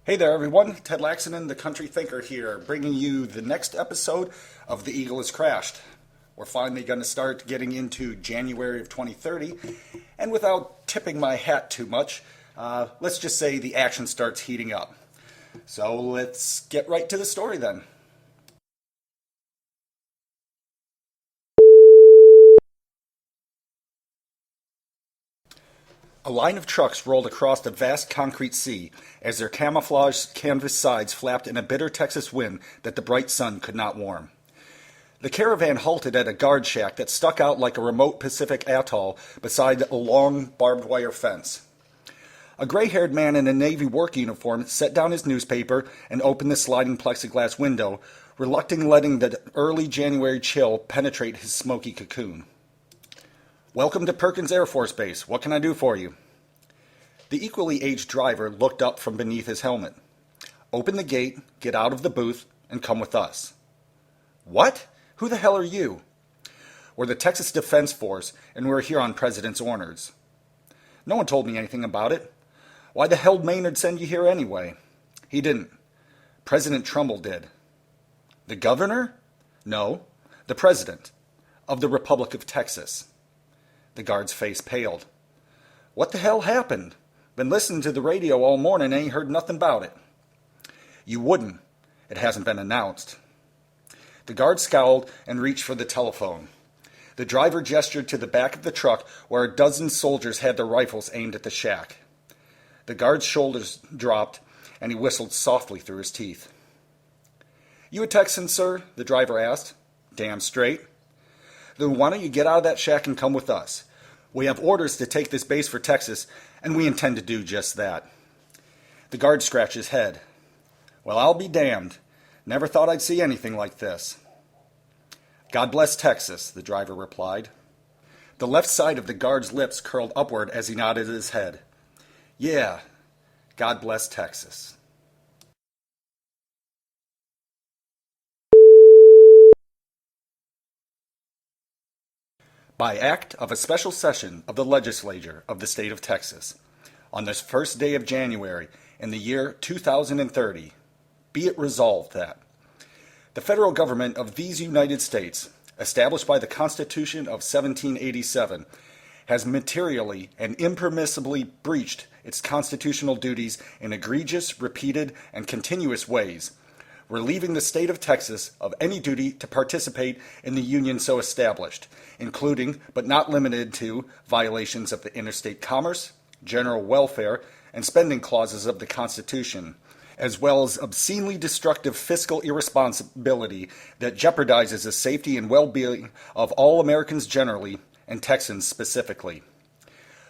Hey there, everyone. Ted Laxonen, the Country Thinker here, bringing you the next episode of The Eagle Has Crashed. We're finally going to start getting into January of 2030, and without tipping my hat too much, let's just say the action starts heating up. So let's get right to the story then. A line of trucks rolled across the vast concrete sea as their camouflaged canvas sides flapped in a bitter Texas wind that the bright sun could not warm. The caravan halted at a guard shack that stuck out like a remote Pacific atoll beside a long barbed wire fence. A gray-haired man in a Navy work uniform set down his newspaper and opened the sliding plexiglass window, reluctantly letting the early January chill penetrate his smoky cocoon. "Welcome to Perkins Air Force Base. What can I do for you?" The equally aged driver looked up from beneath his helmet. "Open the gate, get out of the booth, and come with us." "What? Who the hell are you?" "We're the Texas Defense Force, and we're here on President's orders." "No one told me anything about it. Why the hell did Maynard send you here anyway?" "He didn't. President Trumbull did." "The governor?" "No, the president of the Republic of Texas." The guard's face paled. "What the hell happened? Been listening to the radio all morning and ain't heard nothing about it." "You wouldn't. It hasn't been announced." The guard scowled and reached for the telephone. The driver gestured to the back of the truck where a dozen soldiers had their rifles aimed at the shack. The guard's shoulders dropped and he whistled softly through his teeth. "You a Texan, sir?" the driver asked. "Damn straight." "Then why don't you get out of that shack and come with us? We have orders to take this base for Texas, and we intend to do just that." The guard scratched his head. "Well, I'll be damned. Never thought I'd see anything like this." "God bless Texas," the driver replied. The left side of the guard's lips curled upward as he nodded his head. "Yeah, God bless Texas." By act of a special session of the legislature of the state of Texas, on this first day of January in the year 2030, be it resolved that the federal government of these United States, established by the Constitution of 1787, has materially and impermissibly breached its constitutional duties in egregious, repeated, and continuous ways, relieving the state of Texas of any duty to participate in the union so established, including but not limited to violations of the interstate commerce, general welfare, and spending clauses of the Constitution, as well as obscenely destructive fiscal irresponsibility that jeopardizes the safety and well-being of all Americans generally and Texans specifically.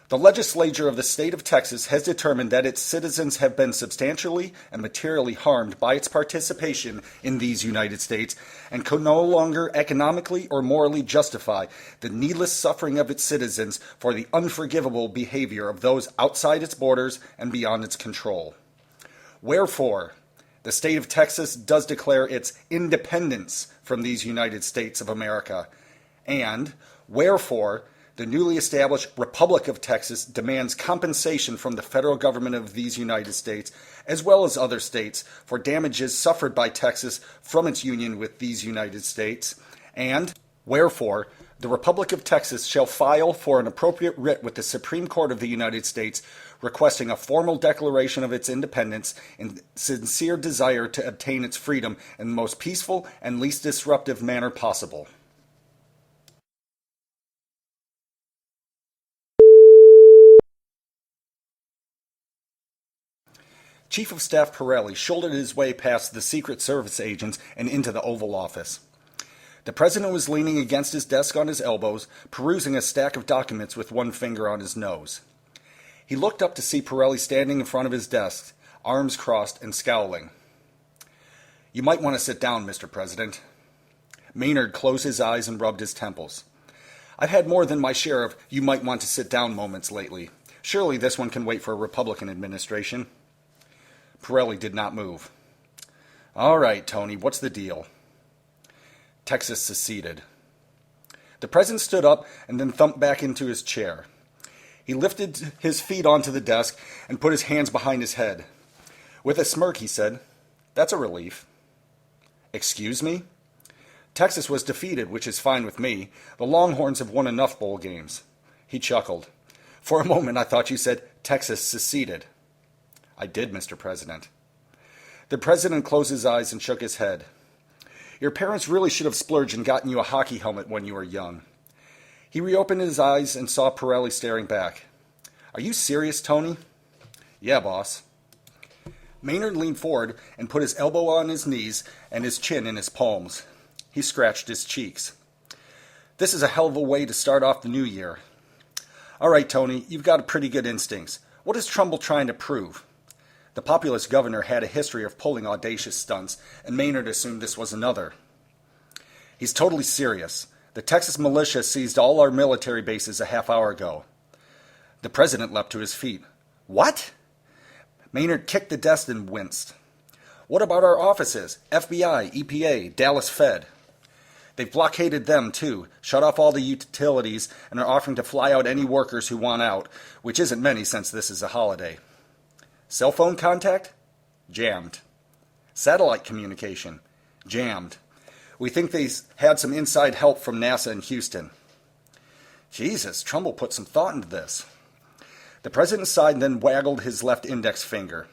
The legislature of the state of Texas has determined that its citizens have been substantially and materially harmed by its participation in these United States and could no longer economically or morally justify the needless suffering of its citizens for the unforgivable behavior of those outside its borders and beyond its control. Wherefore, the state of Texas does declare its independence from these United States of America, and wherefore, the newly established Republic of Texas demands compensation from the federal government of these United States, as well as other states, for damages suffered by Texas from its union with these United States. And wherefore, the Republic of Texas shall file for an appropriate writ with the Supreme Court of the United States, requesting a formal declaration of its independence in sincere desire to obtain its freedom in the most peaceful and least disruptive manner possible. Chief of Staff Pirelli shouldered his way past the Secret Service agents and into the Oval Office. The president was leaning against his desk on his elbows, perusing a stack of documents with one finger on his nose. He looked up to see Pirelli standing in front of his desk, arms crossed and scowling. "You might want to sit down, Mr. President." Maynard closed his eyes and rubbed his temples. "I've had more than my share of you might want to sit down moments lately. Surely this one can wait for a Republican administration." Pirelli did not move. "All right, Tony, what's the deal?" Texas seceded. The president stood up and then thumped back into his chair. He lifted his feet onto the desk and put his hands behind his head. With a smirk, he said, "That's a relief." "Excuse me?" "Texas was defeated, which is fine with me. The Longhorns have won enough bowl games." He chuckled. "For a moment I thought you said Texas seceded." "I did, Mr. President." The president closed his eyes and shook his head. "Your parents really should have splurged and gotten you a hockey helmet when you were young." He reopened his eyes and saw Pirelli staring back. "Are you serious, Tony?" "Yeah, boss." Maynard leaned forward and put his elbow on his knees and his chin in his palms. He scratched his cheeks. "This is a hell of a way to start off the new year." "All right, Tony, you've got pretty good instincts. What is Trumbull trying to prove?" The populist governor had a history of pulling audacious stunts, and Maynard assumed this was another. "He's totally serious. The Texas militia seized all our military bases a half hour ago." The president leapt to his feet. "What?" Maynard kicked the desk and winced. "What about our offices? FBI, EPA, Dallas Fed?" "They've blockaded them, too, shut off all the utilities, and are offering to fly out any workers who want out, which isn't many since this is a holiday." "Cell phone contact?" "Jammed." "Satellite communication?" "Jammed. We think they had some inside help from NASA in Houston." Jesus, Trumbull put some thought into this. The president sighed and then waggled his left index finger.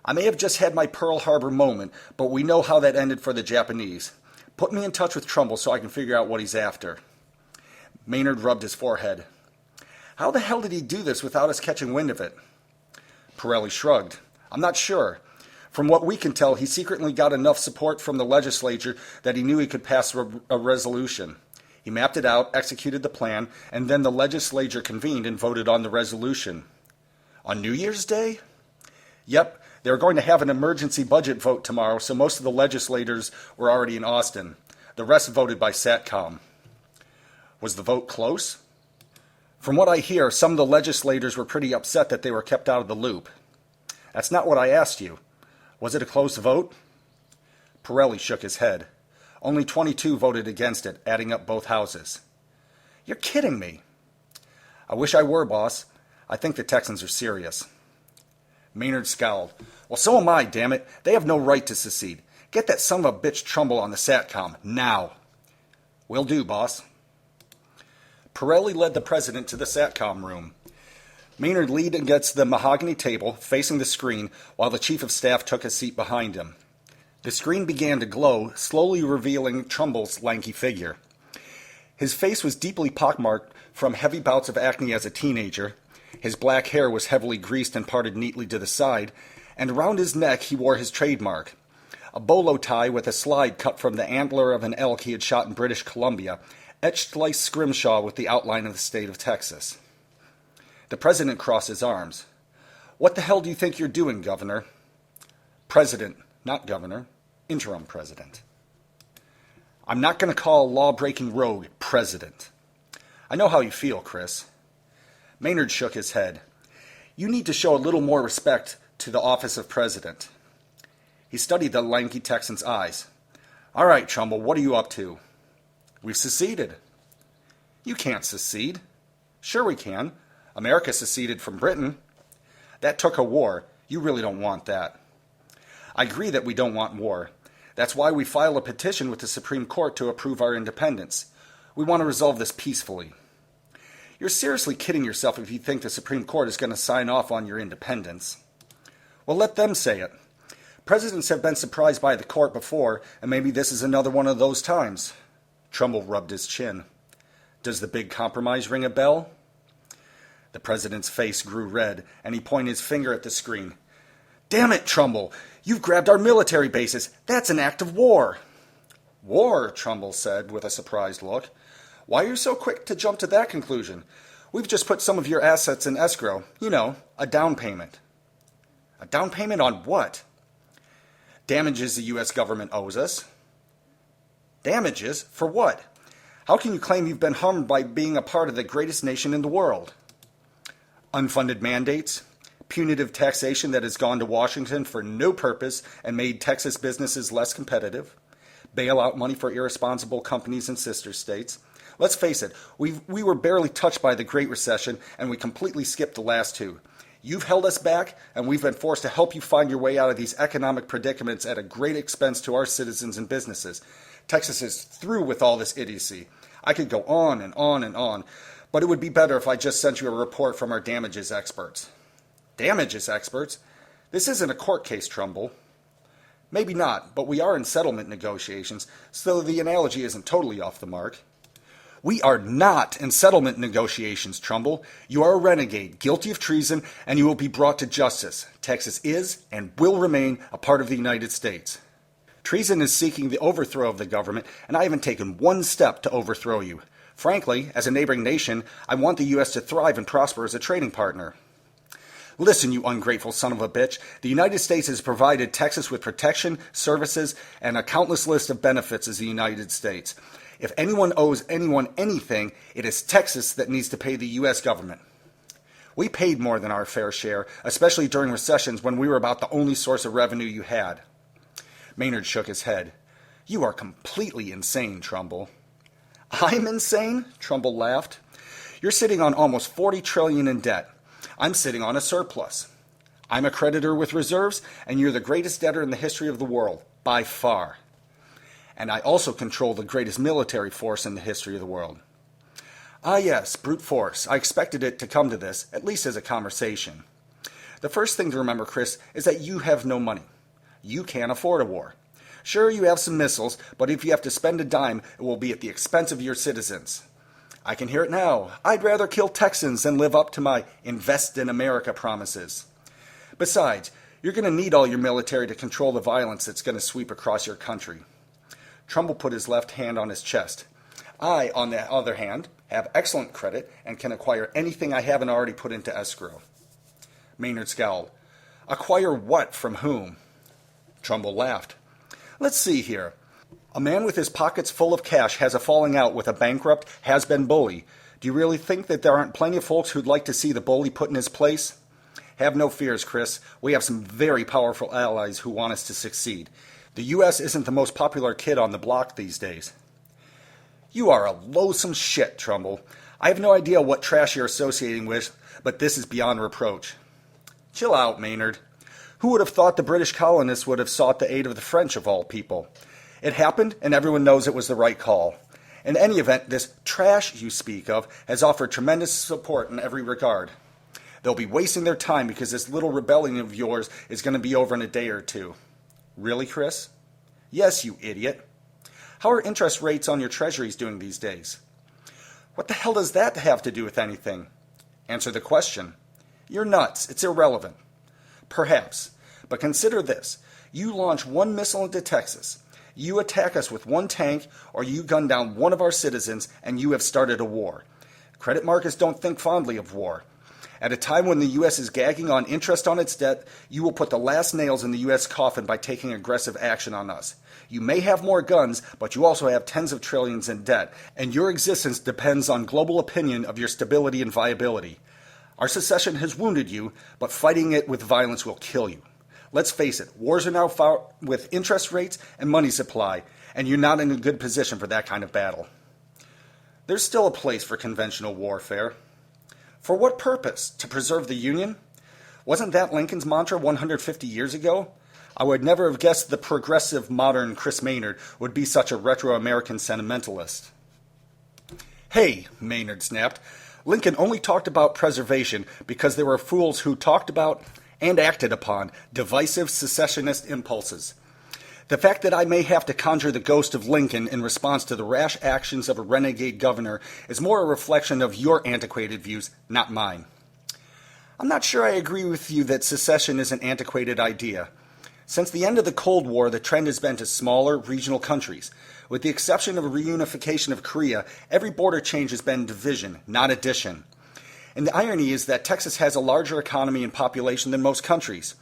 "I may have just had my Pearl Harbor moment, but we know how that ended for the Japanese. Put me in touch with Trumbull so I can figure out what he's after." Maynard rubbed his forehead. "How the hell did he do this without us catching wind of it?" Pirelli shrugged. "I'm not sure. From what we can tell, he secretly got enough support from the legislature that he knew he could pass a resolution. He mapped it out, executed the plan, and then the legislature convened and voted on the resolution." "On New Year's Day?" "Yep. They were going to have an emergency budget vote tomorrow, so most of the legislators were already in Austin. The rest voted by SATCOM." "Was the vote close?" "From what I hear, some of the legislators were pretty upset that they were kept out of the loop." "That's not what I asked you. Was it a close vote?" Pirelli shook his head. "Only 22 voted against it, adding up both houses." "You're kidding me." "I wish I were, boss. I think the Texans are serious." Maynard scowled. "Well, so am I, damn it. They have no right to secede. Get that son of a bitch Trumbull on the SATCOM, now." "Will do, boss." Pirelli led the president to the SATCOM room. Maynard leaned against the mahogany table, facing the screen, while the chief of staff took a seat behind him. The screen began to glow, slowly revealing Trumbull's lanky figure. His face was deeply pockmarked from heavy bouts of acne as a teenager. His black hair was heavily greased and parted neatly to the side, and around his neck he wore his trademark, a bolo tie with a slide cut from the antler of an elk he had shot in British Columbia, etched like scrimshaw with the outline of the state of Texas. The president crossed his arms. "What the hell do you think you're doing, Governor?" "President, not Governor. Interim President." "I'm not going to call a law-breaking rogue President." "I know how you feel, Chris." Maynard shook his head. "You need to show a little more respect to the office of President." He studied the lanky Texan's eyes. "All right, Trumbull, what are you up to?" "We've seceded." "You can't secede." "Sure we can. America seceded from Britain." "That took a war. You really don't want that." "I agree that we don't want war. That's why we filed a petition with the Supreme Court to approve our independence. We want to resolve this peacefully." "You're seriously kidding yourself if you think the Supreme Court is going to sign off on your independence." "Well, let them say it. Presidents have been surprised by the court before, and maybe this is another one of those times." Trumbull rubbed his chin. "Does the big compromise ring a bell?" The president's face grew red, and he pointed his finger at the screen. "Damn it, Trumbull! You've grabbed our military bases! That's an act of war!" "War?" Trumbull said with a surprised look. "Why are you so quick to jump to that conclusion? We've just put some of your assets in escrow. You know, a down payment." "A down payment on what?" "Damages the U.S. government owes us." "Damages? For what? How can you claim you've been harmed by being a part of the greatest nation in the world?" "Unfunded mandates, punitive taxation that has gone to Washington for no purpose and made Texas businesses less competitive, bailout money for irresponsible companies and sister states. Let's face it, we were barely touched by the Great Recession, and we completely skipped the last two. You've held us back, and we've been forced to help you find your way out of these economic predicaments at a great expense to our citizens and businesses. Texas is through with all this idiocy. I could go on and on and on, but it would be better if I just sent you a report from our damages experts. Damages experts? This isn't a court case, Trumbull. Maybe not, but we are in settlement negotiations, so the analogy isn't totally off the mark. We are not in settlement negotiations, Trumbull. You are a renegade, guilty of treason, and you will be brought to justice. Texas is and will remain a part of the United States. Treason is seeking the overthrow of the government, and I haven't taken one step to overthrow you. Frankly, as a neighboring nation, I want the U.S. to thrive and prosper as a trading partner. Listen, you ungrateful son of a bitch. The United States has provided Texas with protection, services, and a countless list of benefits as the United States. If anyone owes anyone anything, it is Texas that needs to pay the U.S. government. We paid more than our fair share, especially during recessions when we were about the only source of revenue you had. Maynard shook his head. You are completely insane, Trumbull. I'm insane? Trumbull laughed. You're sitting on almost $40 trillion in debt. I'm sitting on a surplus. I'm a creditor with reserves, and you're the greatest debtor in the history of the world, by far. And I also control the greatest military force in the history of the world. Ah yes, brute force. I expected it to come to this, at least as a conversation. The first thing to remember, Chris, is that you have no money. You can't afford a war. Sure, you have some missiles, but if you have to spend a dime, it will be at the expense of your citizens. I can hear it now. I'd rather kill Texans than live up to my invest in America promises. Besides, you're going to need all your military to control the violence that's going to sweep across your country. Trumbull put his left hand on his chest. I, on the other hand, have excellent credit and can acquire anything I haven't already put into escrow. Maynard scowled. Acquire what from whom? Trumbull laughed. Let's see here. A man with his pockets full of cash has a falling out with a bankrupt, has-been bully. Do you really think that there aren't plenty of folks who'd like to see the bully put in his place? Have no fears, Chris. We have some very powerful allies who want us to succeed. The U.S. isn't the most popular kid on the block these days. You are a loathsome shit, Trumbull. I have no idea what trash you're associating with, but this is beyond reproach. Chill out, Maynard. Who would have thought the British colonists would have sought the aid of the French of all people? It happened, and everyone knows it was the right call. In any event, this trash you speak of has offered tremendous support in every regard. They'll be wasting their time because this little rebellion of yours is going to be over in a day or two. Really, Chris? Yes, you idiot. How are interest rates on your treasuries doing these days? What the hell does that have to do with anything? Answer the question. You're nuts. It's irrelevant. Perhaps. But consider this. You launch one missile into Texas. You attack us with one tank, or you gun down one of our citizens, and you have started a war. Credit markets don't think fondly of war. At a time when the U.S. is gagging on interest on its debt, you will put the last nails in the U.S. coffin by taking aggressive action on us. You may have more guns, but you also have tens of trillions in debt, and your existence depends on global opinion of your stability and viability. Our secession has wounded you, but fighting it with violence will kill you. Let's face it, wars are now fought with interest rates and money supply, and you're not in a good position for that kind of battle. There's still a place for conventional warfare. For what purpose? To preserve the Union? Wasn't that Lincoln's mantra 150 years ago? I would never have guessed the progressive modern Chris Maynard would be such a retro-American sentimentalist. Hey, Maynard snapped. Lincoln only talked about preservation because there were fools who talked about and acted upon divisive secessionist impulses. The fact that I may have to conjure the ghost of Lincoln in response to the rash actions of a renegade governor is more a reflection of your antiquated views, not mine. I'm not sure I agree with you that secession is an antiquated idea. Since the end of the Cold War, the trend has been to smaller, regional countries. With the exception of a reunification of Korea, every border change has been division, not addition. And the irony is that Texas has a larger economy and population than most countries.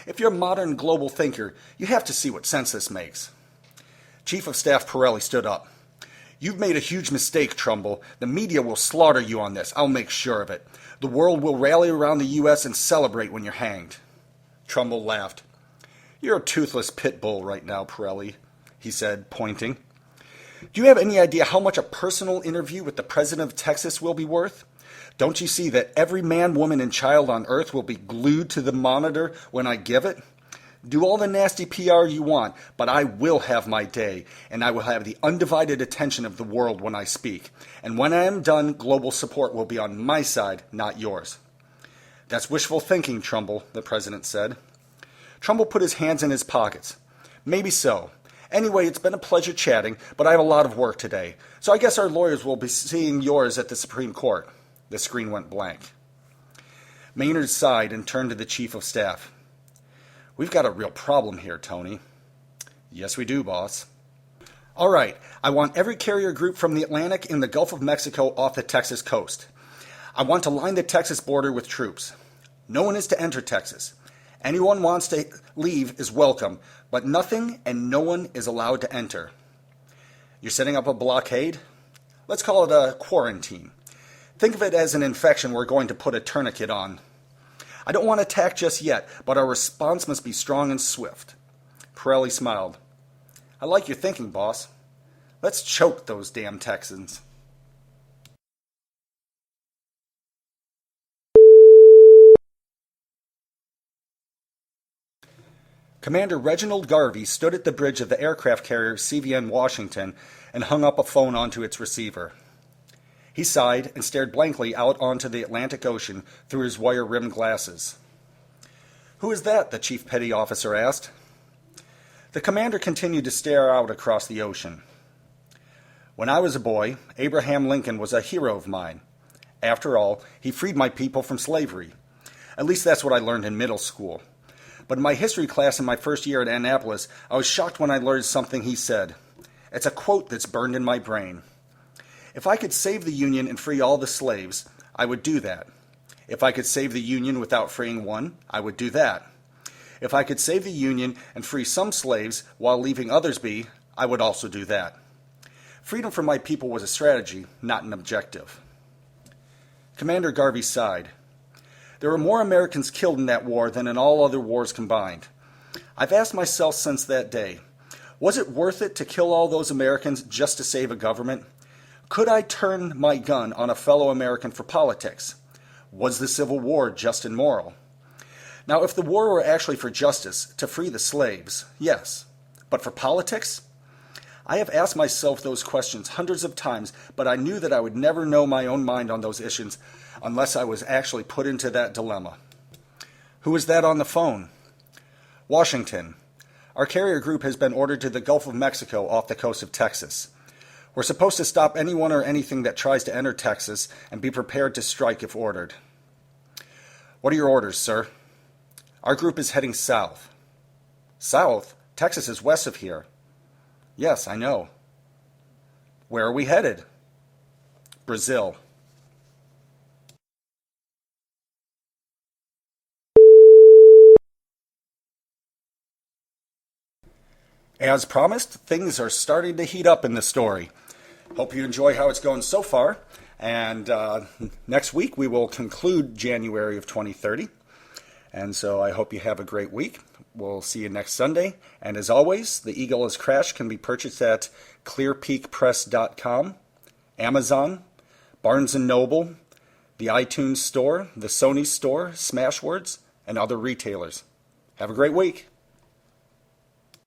If you're a modern global thinker, you have to see what sense this makes. Chief of Staff Pirelli stood up. You've made a huge mistake, Trumbull. The media will slaughter you on this. I'll make sure of it. The world will rally around the U.S. and celebrate when you're hanged. Trumbull laughed. You're a toothless pit bull right now, Pirelli, he said, pointing. Do you have any idea how much a personal interview with the president of Texas will be worth? Don't you see that every man, woman, and child on earth will be glued to the monitor when I give it? Do all the nasty PR you want, but I will have my day, and I will have the undivided attention of the world when I speak. And when I am done, global support will be on my side, not yours. That's wishful thinking, Trumbull, the president said. Trumbull put his hands in his pockets. Maybe so. Anyway, it's been a pleasure chatting, but I have a lot of work today, so I guess our lawyers will be seeing yours at the Supreme Court. The screen went blank. Maynard sighed and turned to the chief of staff. We've got a real problem here, Tony. Yes, we do, boss. All right, I want every carrier group from the Atlantic and the Gulf of Mexico off the Texas coast. I want to line the Texas border with troops. No one is to enter Texas. Anyone wants to leave is welcome, but nothing and no one is allowed to enter. You're setting up a blockade? Let's call it a quarantine. Think of it as an infection we're going to put a tourniquet on. I don't want to attack just yet, but our response must be strong and swift. Pirelli smiled. I like your thinking, boss. Let's choke those damn Texans. Commander Reginald Garvey stood at the bridge of the aircraft carrier CVN Washington and hung up a phone onto its receiver. He sighed and stared blankly out onto the Atlantic Ocean through his wire-rimmed glasses. Who is that? The chief petty officer asked. The commander continued to stare out across the ocean. When I was a boy, Abraham Lincoln was a hero of mine. After all, he freed my people from slavery. At least that's what I learned in middle school. But in my history class in my first year at Annapolis, I was shocked when I learned something he said. It's a quote that's burned in my brain. If I could save the Union and free all the slaves, I would do that. If I could save the Union without freeing one, I would do that. If I could save the Union and free some slaves while leaving others be, I would also do that. Freedom for my people was a strategy, not an objective. Commander Garvey sighed. There were more Americans killed in that war than in all other wars combined. I've asked myself since that day, was it worth it to kill all those Americans just to save a government? Could I turn my gun on a fellow American for politics? Was the Civil War just and moral? Now, if the war were actually for justice, to free the slaves, yes. But for politics? I have asked myself those questions hundreds of times, but I knew that I would never know my own mind on those issues unless I was actually put into that dilemma. Who is that on the phone? Washington. Our carrier group has been ordered to the Gulf of Mexico off the coast of Texas. We're supposed to stop anyone or anything that tries to enter Texas and be prepared to strike if ordered. What are your orders, sir? Our group is heading south. South? Texas is west of here. Yes, I know. Where are we headed? Brazil. As promised, things are starting to heat up in this story. Hope you enjoy how it's going so far. And next week we will conclude January of 2030. And so I hope you have a great week. We'll see you next Sunday. And as always, The Eagle Has Crashed can be purchased at clearpeakpress.com, Amazon, Barnes & Noble, the iTunes Store, the Sony Store, Smashwords, and other retailers. Have a great week.